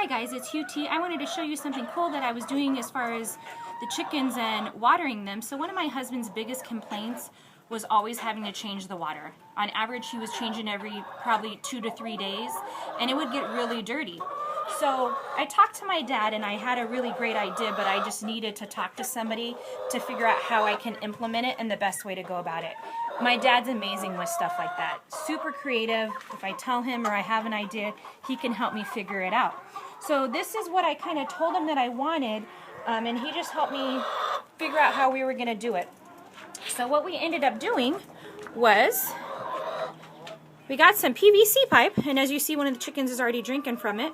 Hi guys, it's UT. I wanted to show you something cool that I was doing as far as the chickens and watering them. So one of my husband's biggest complaints was always having to change the water. On average, he was changing every probably 2 to 3 days, and it would get really dirty. So I talked to my dad, and I had a really great idea, but I just needed to talk to somebody to figure out how I can implement it and the best way to go about it. My dad's amazing with stuff like that. Super creative. If I tell him or I have an idea, he can help me figure it out. So this is what I kind of told him that I wanted, and he just helped me figure out how we were going to do it. So what we ended up doing was we got some PVC pipe, and as you see, one of the chickens is already drinking from it.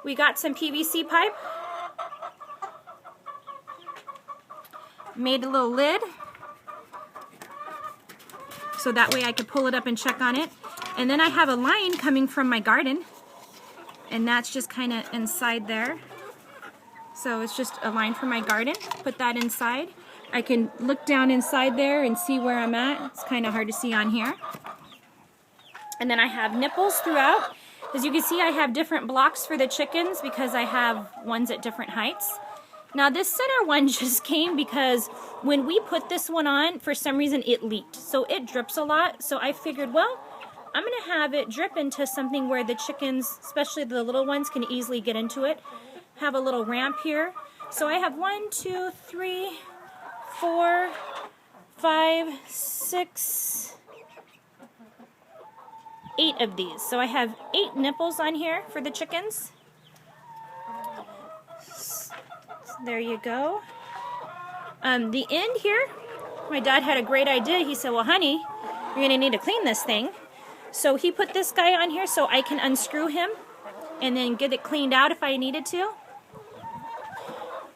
We got some PVC pipe, made a little lid, so that way I could pull it up and check on it. And then I have a line coming from my garden, and that's just kind of inside there. So it's just a line from my garden. Put that inside. I can look down inside there and see where I'm at. It's kind of hard to see on here. And then I have nipples throughout. As you can see, I have different blocks for the chickens because I have ones at different heights. Now this center one just came because when we put this one on, for some reason it leaked. So it drips a lot. So I figured, well, I'm going to have it drip into something where the chickens, especially the little ones, can easily get into it. Have a little ramp here. So I have 1, 2, 3, 4, 5, 6, 8 of these. So I have 8 nipples on here for the chickens. There you go. The end here, my dad had a great idea. He said, well, honey, you're going to need to clean this thing. So he put this guy on here so I can unscrew him and then get it cleaned out if I needed to.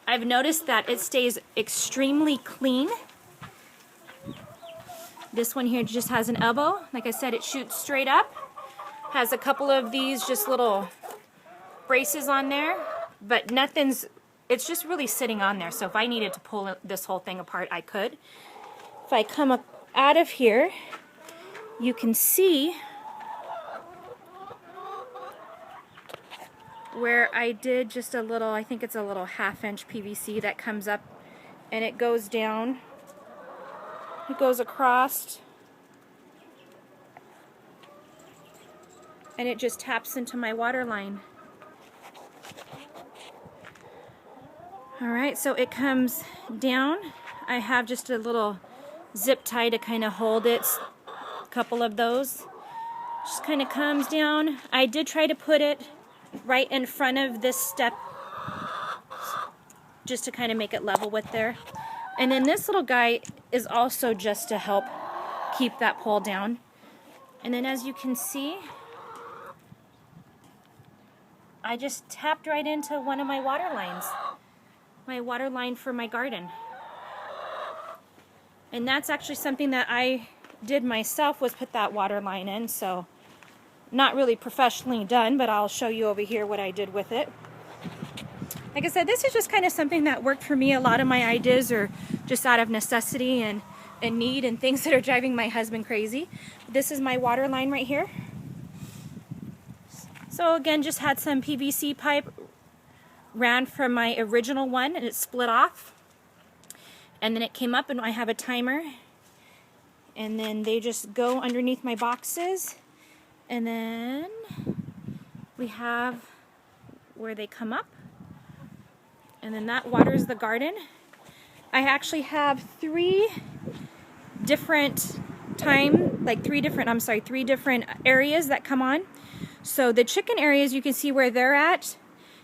I've noticed that it stays extremely clean. This one here just has an elbow. Like I said, it shoots straight up. Has a couple of these just little braces on there, but nothing's, it's just really sitting on there. So if I needed to pull this whole thing apart, I could. If I come up out of here, you can see where I did just a little, I think it's a little 1/2-inch PVC that comes up and it goes down. It goes across and it just taps into my water line. Alright, so it comes down. I have just a little zip tie to kind of hold it. A couple of those. Just kind of comes down. I did try to put it right in front of this step just to kind of make it level with there. And then this little guy is also just to help keep that pole down. And then as you can see, I just tapped right into one of my water lines. My water line for my garden. And that's actually something that I did myself, was put that water line in. So not really professionally done, but I'll show you over here what I did with it. Like I said, this is just kind of something that worked for me. A lot of my ideas are just out of necessity and need and things that are driving my husband crazy. This is my water line right here. So again, just had some PVC pipe, ran from my original one and it split off. And then it came up and I have a timer. And then they just go underneath my boxes. And then we have where they come up. And then that waters the garden. I actually have 3 different three different areas that come on. So the chicken areas, you can see where they're at.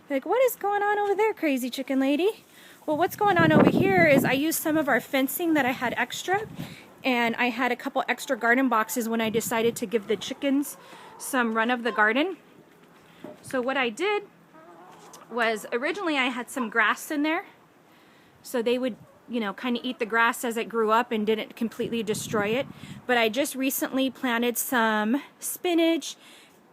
You're like, what is going on over there, crazy chicken lady? Well, what's going on over here is I used some of our fencing that I had extra, and I had a couple extra garden boxes when I decided to give the chickens some run of the garden. So what I did was, originally I had some grass in there, so they would, you know, kind of eat the grass as it grew up and didn't completely destroy it. But I just recently planted some spinach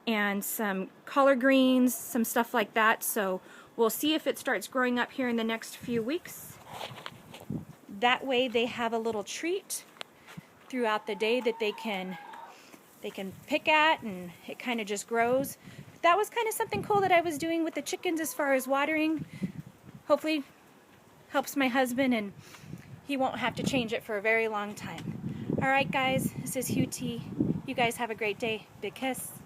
and some collard greens, some stuff like that. So we'll see if it starts growing up here in the next few weeks. That way they have a little treat throughout the day that they can pick at, and it kind of just grows. that was kind of something cool that I was doing with the chickens as far as watering. Hopefully helps my husband and he won't have to change it for a very long time. Alright guys, this is Hugh T. You guys have a great day. Big kiss.